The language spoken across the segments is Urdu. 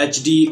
HD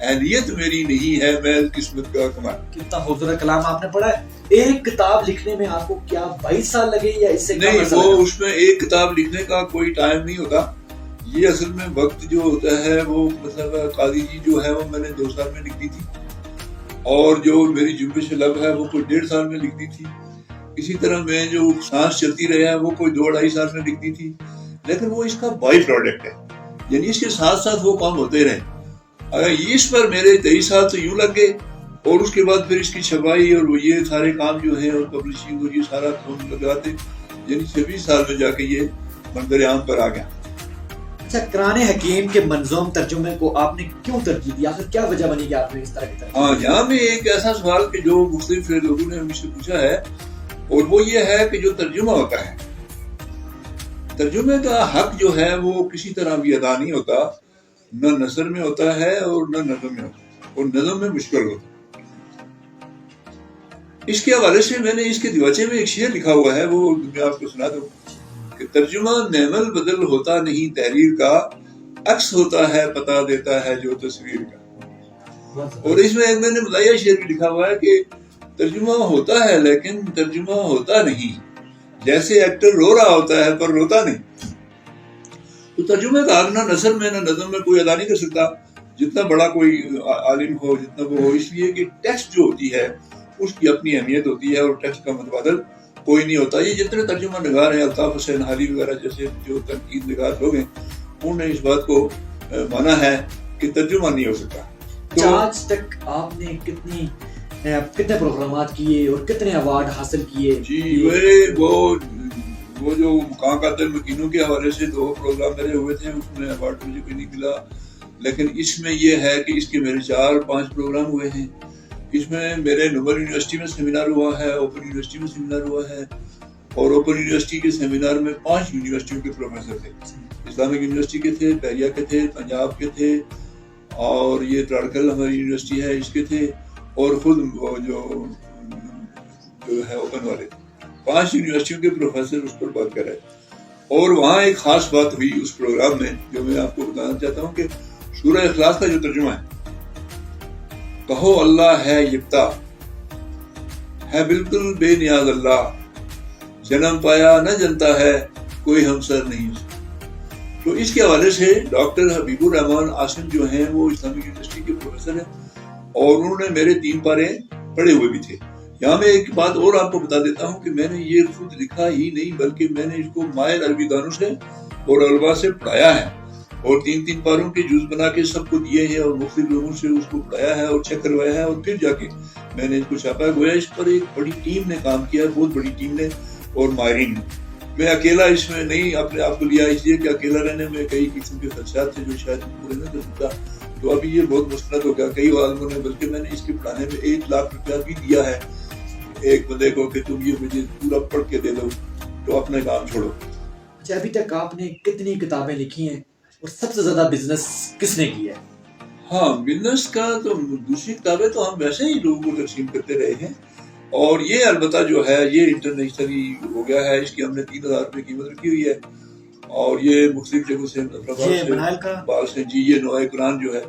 اہلیت میری نہیں ہے، میں قسمت کا کمال. کتنا خوبصورت کلام آپ نے پڑھا ہے. ایک کتاب لکھنے میں آپ کو کیا 22 سال لگے یا اس سے کم؟ نہیں، وہ اس میں ایک کتاب لکھنے کا کوئی ٹائم نہیں ہوتا. یہ اصل میں وقت جو ہوتا ہے وہ مطلب قاضی جی جو ہے وہ میں نے 2 سال میں لکھ دی تھی، اور جو میری جنبش لب ہے وہ کوئی 1.5 سال میں لکھ دی تھی. اسی طرح میں جو سانس چلتی رہا ہے وہ کوئی 2-2.5 سال میں لکھ دی تھی. لیکن وہ اس کا بائی پروڈکٹ ہے، یعنی اس کے ساتھ ساتھ وہ کام ہوتے رہے. اگر اس پر میرے 23 سال تو یوں لگ گئے، اور اس کے بعد پھر اس کی چھپائی اور وہ یہ سارے کام جو ہیں اور پبلشنگ اور یہ سارا کام لگاتے، یعنی 26 سال میں جا کے یہ منظر عام پر آ گیا. اچھا، قرآن حکیم کے منظوم ترجمے کو آپ نے کیوں ترجیح دی؟ آخر کیا وجہ بنی کہ آپ نے اس طرح کی ترجمہ؟ ہاں، یہاں میں ایک ایسا سوال کہ جو مختلف لوگوں نے مجھ سے پوچھا ہے، اور وہ یہ ہے کہ جو ترجمہ ہوتا ہے، ترجمے کا حق جو ہے وہ کسی طرح بھی ادا نہیں ہوتا، نہ نثر میں ہوتا ہے اور نہ نظم میں ہوتا ہے، اور نظم میں مشکل ہوتا ہے. اس کے حوالے سے میں نے اس کے دیواچے میں ایک شعر لکھا ہوا ہے، وہ میں آپ کو سنا دوں کہ ترجمہ نعم البدل ہوتا نہیں تحریر کا، عکس ہوتا ہے پتہ دیتا ہے جو تصویر کا. اور اس میں ایک میں نے ملائیہ شعر بھی لکھا ہوا ہے کہ ترجمہ ہوتا ہے لیکن ترجمہ ہوتا نہیں، جیسے ایکٹر رو رہا ہوتا ہے پر روتا نہیں. تو ترجمے کا حق نہ نثر میں نہ نظم میں کوئی ادا نہیں کر سکتا، جتنا بڑا کوئی عالم ہو، جتنا وہ ہو. اس لیے کہ ٹیکسٹ جو ہوتی ہے اس کی اپنی اہمیت ہوتی ہے، اور ٹیکسٹ کا متبادل کوئی نہیں ہوتا. یہ جتنے ترجمہ نگار ہیں، الطاف حسین حالی وغیرہ جیسے جو تنقید نگار لوگ ہیں، انہوں نے اس بات کو مانا ہے کہ ترجمہ نہیں ہو سکتا. تو آج تک آپ نے کتنے پروگرامات کیے اور کتنے ایوارڈ حاصل کیے؟ جی، وہ جو مقام قاتل مکینوں کے حوالے سے 2 پروگرام میرے ہوئے تھے، اس میں ایوارڈ مجھے کوئی نہیں ملا. لیکن اس میں یہ ہے کہ اس کے میرے 4-5 پروگرام ہوئے ہیں. اس میں میرے نوبل یونیورسٹی میں سیمینار ہوا ہے، اوپن یونیورسٹی میں سیمینار ہوا ہے، اور اوپن یونیورسٹی کے سیمینار میں 5 یونیورسٹیوں کے پروفیسر تھے. اسلامک یونیورسٹی کے تھے، بحریہ کے تھے، پنجاب کے تھے، اور یہ تراڑکل ہماری یونیورسٹی ہے اس کے تھے، اور خود جو ہے اوپن والے 5 یونیورسٹیوں کے پروفیسر اس پر بات کر رہے. اور وہاں ایک خاص بات ہوئی اس پروگرام میں جو میں آپ کو بتانا چاہتا ہوں کہ سورہ اخلاص کا جو ترجمہ ہے، کہو اللہ ہے یکتا، ہے بالکل بے نیاز اللہ، جنم پایا نہ جنتا ہے، کوئی ہمسر نہیں. تو اس کے حوالے سے ڈاکٹر حبیب الرحمان عاصم جو ہیں وہ اسلامک یونیورسٹی کے پروفیسر ہیں، اور انہوں نے میرے 3 پارے پڑھے ہوئے بھی تھے. یہاں میں ایک بات اور آپ کو بتا دیتا ہوں کہ میں نے یہ خود لکھا ہی نہیں، بلکہ میں نے اس کو ماہر عربی دانوں سے اور علماء سے پڑھایا ہے، اور 3 پاروں کے جز بنا کے سب کو دیے ہیں، اور مختلف لوگوں سے اس کو پڑھایا ہے اور چیک کروایا ہے، اور پھر جا کے میں نے اس کو چھاپا ہے. گویا اس پر ایک بڑی ٹیم نے کام کیا ہے، بہت بڑی ٹیم نے اور ماہرین نے. میں اکیلا اس میں نہیں اپنے آپ کو لیا، اس لیے کہ اکیلا رہنے میں کئی قسم کے خدشات تھے جو شاید پورے نہ کر سکتا. تو ابھی یہ بہت مستند ہو گیا کئی عالموں نے، بلکہ میں نے اس کے پڑھانے میں 1 لاکھ روپیہ بھی دیا ہے ایک بندے کو کہ تم یہ مجھے پورا پڑھ کے دے دو تو اپنا کام چھوڑو. اچھا، ابھی تک آپ نے کتنی کتابیں لکھی ہیں اور سب سے زیادہ بزنس کس نے کیا ہے؟ ہاں، بزنس کا تو دوسری کتابیں تو ہم ویسے ہی لوگوں کو تقسیم کرتے رہے ہیں، اور یہ البتہ جو ہے یہ انٹرنیشنلی ہو گیا ہے. اس کی ہم نے 3000 روپے قیمت رکھی ہوئی ہے، اور یہ مختلف جگہوں سے بال سے جی یہ نوائے قرآن جو ہے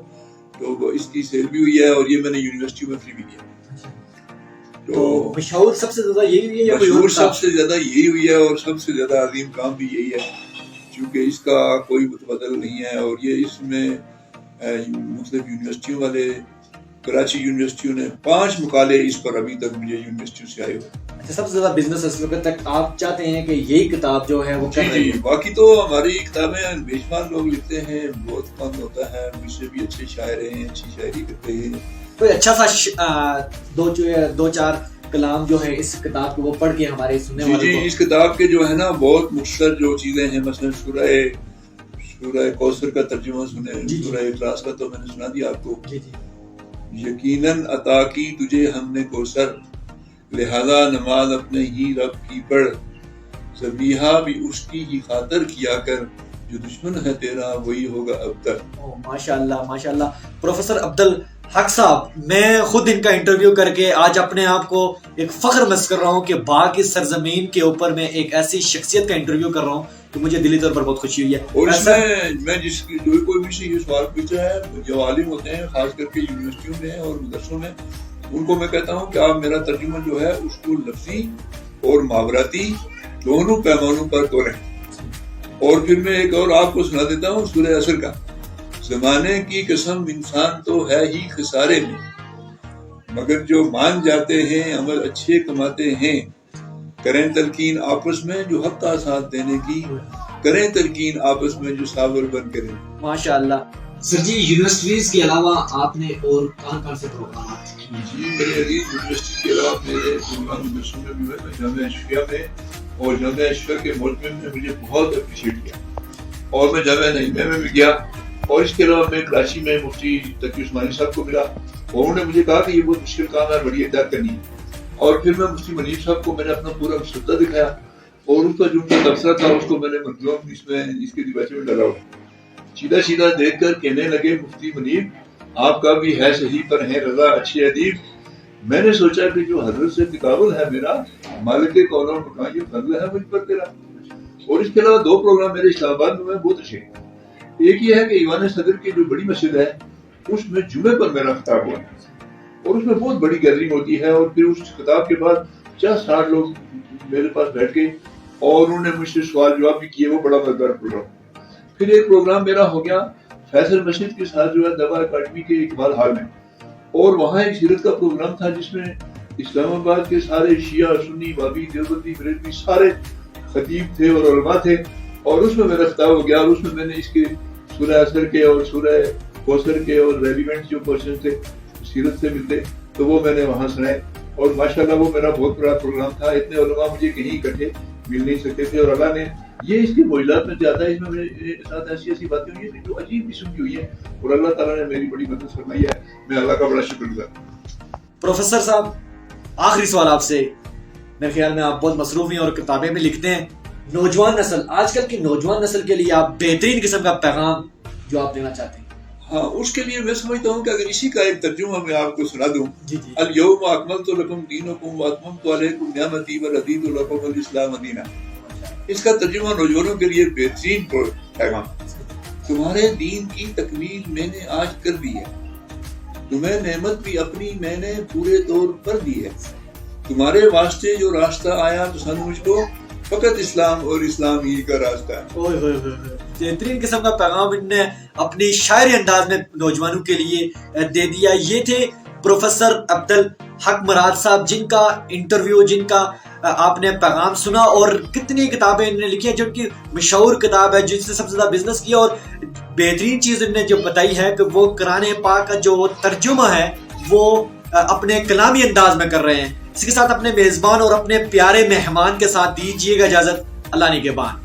تو اس کی سیل بھی ہوئی ہے، اور یہ میں نے یونیورسٹی میں فری بھی کیا. تو مشہور سب سے زیادہ یہی ہوئی ہے یا مشہور سب سے زیادہ یہی ہوئی ہے، اور سب سے زیادہ عظیم کام بھی یہی ہے، چونکہ اس کا کوئی متبادل نہیں ہے. اور یہ اس میں مختلف یونیورسٹیوں والے، کراچی یونیورسٹیوں نے 5 مقالے اس پر ابھی تک مجھے یونیورسٹیوں سے آئے ہوئے. اچھا، سب سے زیادہ بزنس اس وقت تک آپ چاہتے ہیں کہ یہی کتاب جو ہے وہ جی. باقی تو ہماری کتابیں بے شمار لوگ لکھتے ہیں، بہت پسند ہوتا ہے، مجھ سے بھی اچھے شاعر ہیں، اچھی شاعری کرتے ہیں. کوئی اچھا سا 2-4 کلام جو ہے اس کتاب کو وہ پڑھ کے ہمارے سننے والوں کو. جی، اس کتاب کے جو ہے نا بہت مختصر جو چیزیں ہیں، مثلا سورہ کوثر کا ترجمہ سنیں، سورہ اخلاص کا تو میں نے سنا دیا آپ کو. یقیناً عطا کی تجھے ہم نے کوثر، لہذا نماز اپنے ہی رب کی پڑھ، ذبیحہ بھی اس کی ہی خاطر کیا کر، جو دشمن ہے تیرا وہی ہوگا ابتر. ماشاءاللہ ماشاءاللہ. پروفیسر عبدالحق صاحب، میں خود ان کا انٹرویو کر کے آج اپنے آپ کو ایک فخر محسوس کر رہا ہوں کہ باغ کی سرزمین کے اوپر میں ایک ایسی شخصیت کا انٹرویو کر رہا ہوں تو مجھے دلی طور پر بہت خوشی ہوئی ہے. اور اس میں جس جو کوئی بھی سے یہ سوال پوچھا ہے، جو عالم ہوتے ہیں خاص کر کے یونیورسٹیوں میں اور مدرسوں میں، ان کو میں کہتا ہوں کہ آپ میرا ترجمہ جو ہے اس کو لفظی اور محاوراتی دونوں پیمانوں پر کریں. اور پھر میں ایک اور آپ کو سنا دیتا ہوں سورہ عصر کا. زمانے کی قسم انسان تو ہے ہی خسارے میں، مگر جو مان جاتے ہیں عمل اچھے کماتے ہیں. کریں تلقین آپس میں جو حق کا ساتھ دینے کی، کریں تلقین آپس میں جو صابر بن کریں. ماشاء اللہ. سر جی یونیورسٹیز کے علاوہ آپ نے اور کہاں سے پروگرامات کیے؟ جی میرے عزیز، یونیورسٹی کے علاوہ میرے پروگرام مدرسوں میں بھی ہوئے. میں جامعہ اشفیہ میں اور جامعہ اشفیہ کے ملزم نے مجھے بہت اپریشیٹ کیا، اور میں جامعہ نعیمیہ میں بھی گیا. اور اس کے علاوہ میں کراچی میں مفتی تقی عثمانی صاحب کو ملا، اور انہوں نے مجھے کہا کہ یہ بہت مشکل کام ہے، بڑی احتیاط کرنی ہے. اور پھر میں مفتی منیب صاحب کو میں نے اپنا پورا مسودہ دکھایا، اور ان کا جو تبصرہ تھا اس کو میں نے مطلب اس کے دیباچے میں ڈالا. سیدھا سیدھا دیکھ کر کہنے لگے مفتی منیب آپ کا بھی ہے صحیح پر ہیں رضا اچھے ادیب. میں نے سوچا کہ جو حضرت سے تقابل ہے میرا، مالک کون و مکان یہ فضل ہے مجھ پر تیرا. اور اس کے علاوہ 2 پروگرام میرے اسلام آباد میں بہت اچھے. ایک یہ ہے کہ ایوان صدر کی جو بڑی مسجد ہے اس میں جمعے پر میرا خطاب ہوا، اور اس میں بہت بڑی گیدرنگ ہوتی ہے. اور پھر اس خطاب کے بعد 50-60 لوگ میرے پاس بیٹھ گئے اور انہوں نے مجھ سے سوال جواب بھی کیے. وہ بڑا مزیدار پروگرام. پھر ایک پروگرام میرا ہو گیا فیصل مسجد کے ساتھ جو ہے دوا اکیڈمی کے اقبال ہال میں، اور وہاں ایک سیرت کا پروگرام تھا جس میں اسلام آباد کے سارے شیعہ سنی بابی دیوبندی بریلوی سارے خطیب تھے اور علماء تھے. اور اس میں میرا خطاب ہو گیا، اور اس میں میں نے اس کے سورہ عصر کے اور سورہ کوثر کے اور ریلیونٹ جو پورشن تھے سیرت سے ملتے تو وہ میں نے وہاں سنائے. اور ماشاءاللہ وہ میرا بہت بڑا پروگرام تھا. اتنے علماء مجھے کہیں اکٹھے مل نہیں سکتے تھے، اور اللہ نے یہ اس کے معجزات میں زیادہ ہے. اس میں میرے ساتھ ایسی باتیں ہوئی ہیں جو عجیب قسم کی ہوئی ہیں، اور اللہ تعالیٰ نے میری بڑی مدد فرمائی ہے. میں اللہ کا بڑا شکر گزار ہوں. پروفیسر صاحب آخری سوال آپ سے. میرے خیال میں آپ بہت مصروف ہیں اور کتابیں بھی لکھتے ہیں. نوجوان نسل، آج کل کی نوجوان نسل کے لیے آپ بہترین قسم کا پیغام جو آپ دینا چاہتے ہیں؟ ہاں، اس کے لیے میں سمجھتا ہوں کہ اگر اسی کا ایک ترجمہ میں آپ کو سنا دوں. جی. الیوم اکملت لکم دینکم واتممت علیکم نعمتی ورضیت لکم الاسلام دینا. اس کا ترجمہ نوجوانوں کے لیے بہترین پیغام. تمہارے دین کی تکمیل میں نے آج کر دی ہے، تمہیں نعمت بھی اپنی میں نے پورے طور پر دی ہے. تمہارے واسطے جو راستہ آیا تو سن مجھ کو فقط اسلام اور اسلام ہی کا راستہ ہے. بہترین قسم کا پیغام ان نے اپنی شاعری انداز میں نوجوانوں کے لیے دے دیا. یہ تھے پروفیسر عبدالحق مراد صاحب، جن کا انٹرویو، جن کا آپ نے پیغام سنا، اور کتنی کتابیں انہوں نے لکھی ہیں. جو ان کی مشہور کتاب ہے جس سے سب سے زیادہ بزنس کیا، اور بہترین چیز انہوں نے جو بتائی ہے کہ وہ قرآن پاک کا جو ترجمہ ہے وہ اپنے کلامی انداز میں کر رہے ہیں. اس کے ساتھ اپنے میزبان اور اپنے پیارے مہمان کے ساتھ دیجیے گا اجازت. اللہ نگہبان.